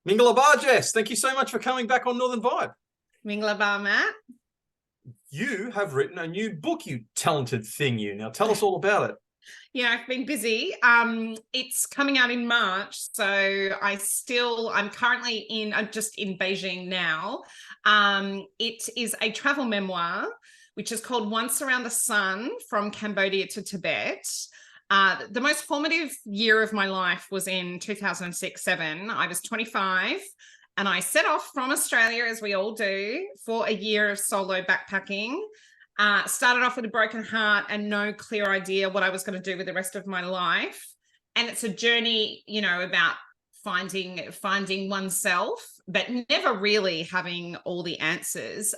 Mingala Jess, thank you so much for coming back on Northern Vibe. Mingla Matt. You have written a new book, you talented thing, you. Now tell us all about it. Yeah, I've been busy. It's coming out in March, so I'm currently I'm just in Beijing now. It is a travel memoir, which is called Once Around the Sun from Cambodia to Tibet. The most formative year of my life was in 2006-7. I was 25 and I set off from Australia, as we all do, for a year of solo backpacking. Started off with a broken heart and no clear idea what I was going to do with the rest of my life. And it's a journey, about finding oneself, but never really having all the answers.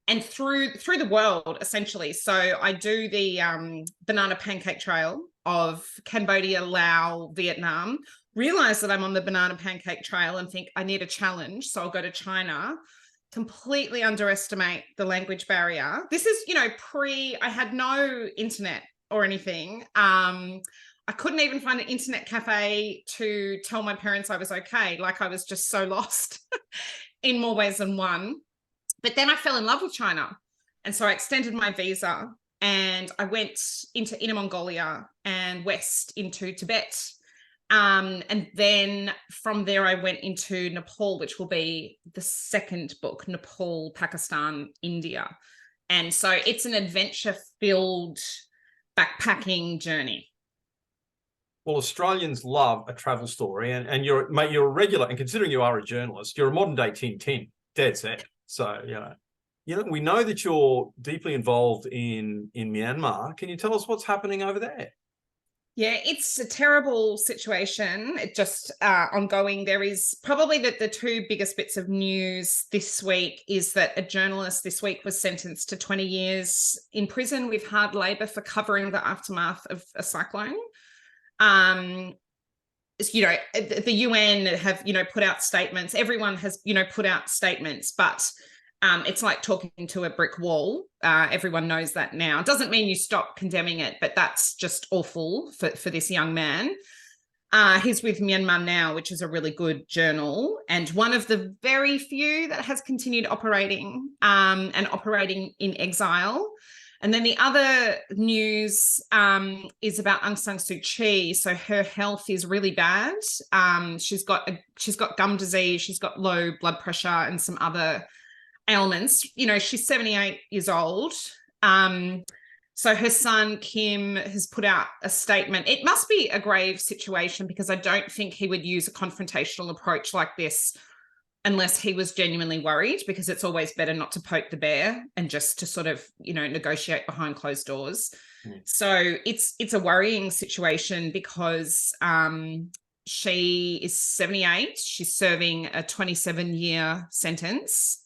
And through the world, essentially. So I do the banana pancake trail of Cambodia, Laos, Vietnam, realize that I'm on the banana pancake trail and think I need a challenge. So I'll go to China, completely underestimate the language barrier. This is, I had no internet or anything. I couldn't even find an internet cafe to tell my parents I was okay. Like I was just so lost in more ways than one. But then I fell in love with China. And so I extended my visa and I went into Inner Mongolia and west into Tibet. And then from there, I went into Nepal, which will be the second book, Nepal, Pakistan, India. And so it's an adventure-filled backpacking journey. Well, Australians love a travel story, and you're a regular, and considering you are a journalist, you're a modern day Tintin, dead set. So, we know that you're deeply involved in Myanmar. Can you tell us what's happening over there? Yeah, it's a terrible situation. It just ongoing. There is probably the two biggest bits of news this week is that a journalist this week was sentenced to 20 years in prison with hard labor for covering the aftermath of a cyclone. The UN have, put out statements. Everyone has, put out statements, but it's like talking to a brick wall. Everyone knows that now. It doesn't mean you stop condemning it, but that's just awful for this young man. He's with Myanmar Now, which is a really good journal, and one of the very few that has continued operating and operating in exile. And then the other news is about Aung San Suu Kyi. So her health is really bad. She's got gum disease, she's got low blood pressure and some other ailments. She's 78 years old. So her son, Kim, has put out a statement. It must be a grave situation because I don't think he would use a confrontational approach like this unless he was genuinely worried, because it's always better not to poke the bear and just to sort of, negotiate behind closed doors. So it's a worrying situation because she is 78. She's serving a 27-year sentence.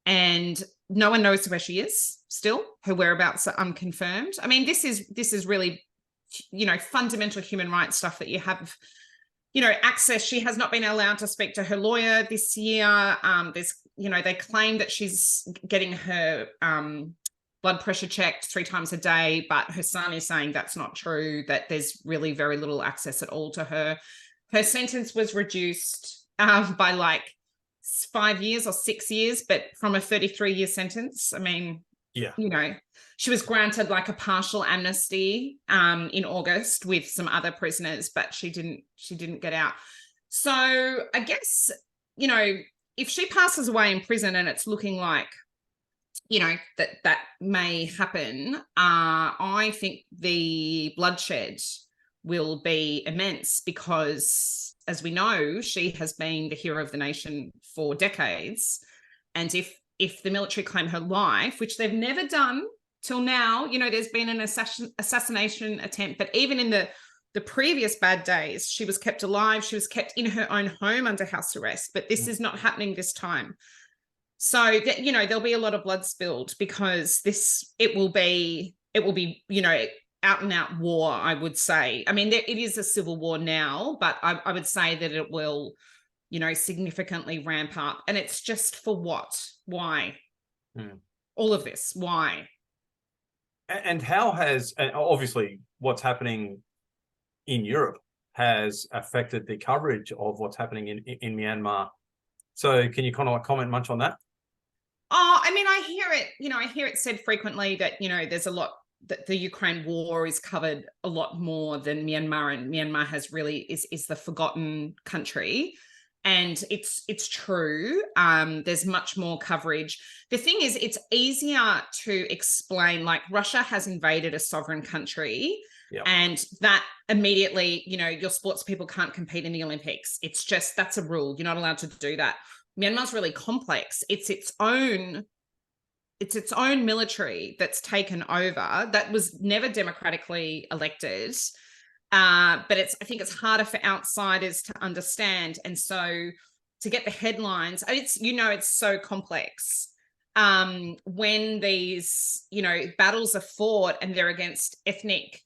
And no one knows where she is still. Her whereabouts are unconfirmed. I mean, this is really, fundamental human rights stuff that you have, access. She has not been allowed to speak to her lawyer this year. They claim that she's getting her blood pressure checked 3 times a day, but her son is saying that's not true, that there's really very little access at all to her. Her sentence was reduced by like 5 years or 6 years, but from a 33-year sentence. I mean, she was granted like a partial amnesty in August with some other prisoners, but she didn't get out. So I guess, if she passes away in prison, and it's looking like, that may happen, I think the bloodshed will be immense because, as we know, she has been the hero of the nation for decades. And if the military claim her life, which they've never done till now, there's been an assassination attempt, but even in the previous bad days, she was kept alive. She was kept in her own home under house arrest, but this is not happening this time. So that, there'll be a lot of blood spilled because it will be, out and out war, I would say. I mean, it is a civil war now, but I would say that it will, significantly ramp up. And it's just for what? Why? All of this, why? And how has, and obviously what's happening in Europe has affected the coverage of what's happening in Myanmar. So can you kind of comment much on that? Oh, I mean, I hear it said frequently that, there's a lot that the Ukraine war is covered a lot more than Myanmar, and Myanmar has really is the forgotten country. And it's true. There's much more coverage. The thing is, it's easier to explain, like Russia has invaded a sovereign country. Yep. And that immediately, your sports people can't compete in the Olympics. It's just, that's a rule. You're not allowed to do that. Myanmar's really complex. It's its own military that's taken over, that was never democratically elected. But I think it's harder for outsiders to understand. And so to get the headlines, it's so complex. When these, battles are fought and they're against ethnic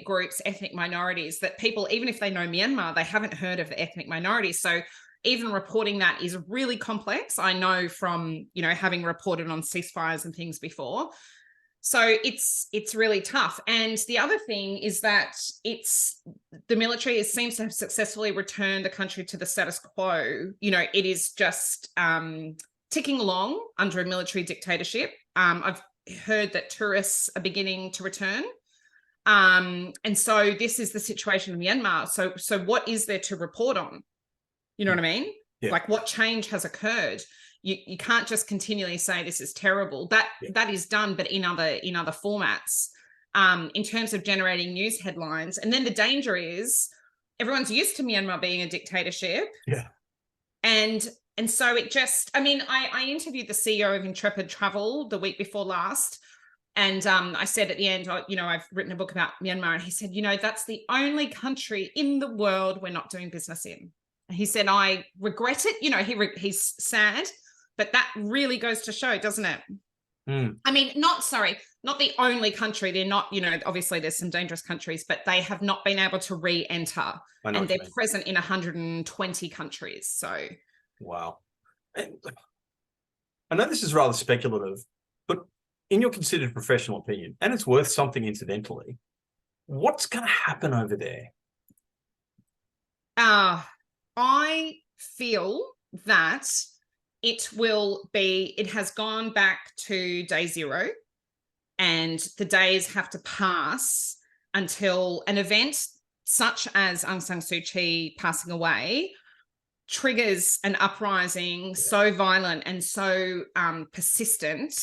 groups, ethnic minorities, that people, even if they know Myanmar, they haven't heard of the ethnic minorities. So even reporting that is really complex. I know from, having reported on ceasefires and things before. So it's really tough. And the other thing is that the military seems to have successfully returned the country to the status quo. It is just ticking along under a military dictatorship. I've heard that tourists are beginning to return. And so this is the situation in Myanmar. So what is there to report on? You know what I mean? Yeah. Like, what change has occurred? You can't just continually say this is terrible. That is done, but in other formats, in terms of generating news headlines. And then the danger is everyone's used to Myanmar being a dictatorship. Yeah. And so it just, I interviewed the CEO of Intrepid Travel the week before last. And I said at the end, I've written a book about Myanmar. And he said, that's the only country in the world we're not doing business in. He said, I regret it. He's sad, but that really goes to show, doesn't it? Mm. Not the only country. They're not, obviously there's some dangerous countries, but they have not been able to re-enter, and they're present in 120 countries. So. Wow. And I know this is rather speculative, but in your considered professional opinion, and it's worth something incidentally, what's going to happen over there? I feel that it has gone back to day zero, and the days have to pass until an event such as Aung San Suu Kyi passing away triggers an uprising so violent and so persistent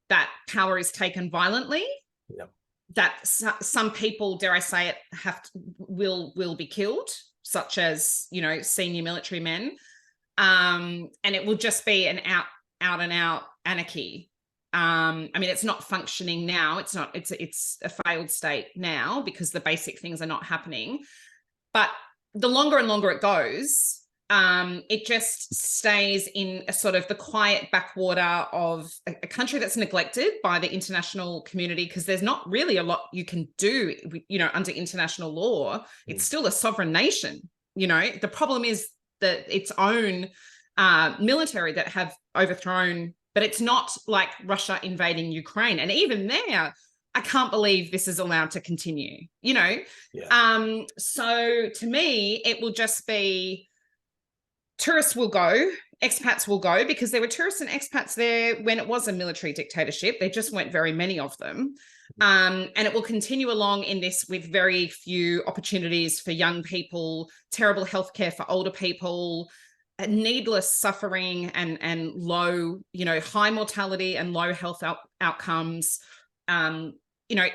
that power is taken violently. Yep. That some people, dare I say it, will be killed, such as, senior military men. And it will just be an out and out anarchy. It's not functioning now. It's a failed state now because the basic things are not happening. But the longer and longer it goes, it just stays in a sort of the quiet backwater of a country that's neglected by the international community, because there's not really a lot you can do, under international law. It's still a sovereign nation. The problem is that its own military that have overthrown, but it's not like Russia invading Ukraine. And even there, I can't believe this is allowed to continue, Yeah. So to me, it will just be tourists will go, expats will go, because there were tourists and expats there when it was a military dictatorship. There just weren't very many of them. And it will continue along in this with very few opportunities for young people, terrible healthcare for older people, needless suffering and low, high mortality and low health outcomes.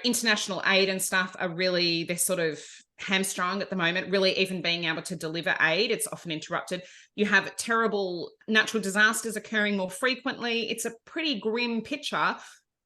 International aid and stuff they're sort of hamstrung at the moment, really even being able to deliver aid. It's often interrupted. You have terrible natural disasters occurring more frequently. It's a pretty grim picture.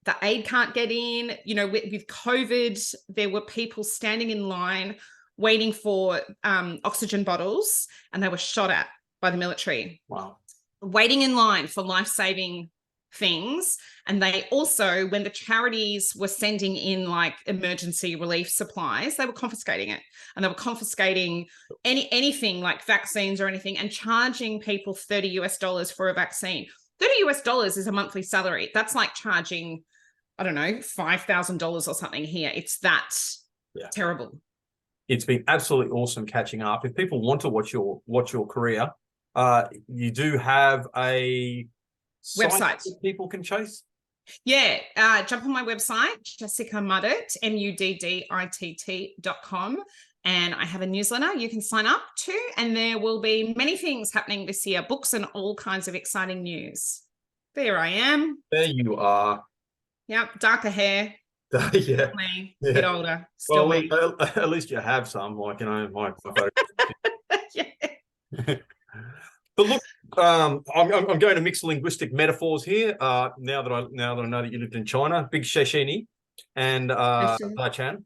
The aid can't get in. With COVID, there were people standing in line waiting for oxygen bottles, and they were shot at by the military. Wow. Waiting in line for life-saving things. And they also, when the charities were sending in like emergency relief supplies, they were confiscating it. And they were confiscating anything like vaccines or anything and charging people $30 for a vaccine. $30 is a monthly salary. That's like charging, I don't know, $5,000 or something here. It's that terrible. It's been absolutely awesome catching up. If people want to watch your career, you do have a site Website. that people can chase. Yeah, jump on my website, Jessica Mudditt, MUDDITT.com. And I have a newsletter you can sign up to, and there will be many things happening this year, books and all kinds of exciting news. There I am. There you are. Yep, darker hair. Yeah. Me, Yeah. bit older. Still Well, me. at least you have some, like, you know, my photo. Yeah. But look, I'm going to mix linguistic metaphors here. Now that I know that you lived in China, big Sheshini and Dachan.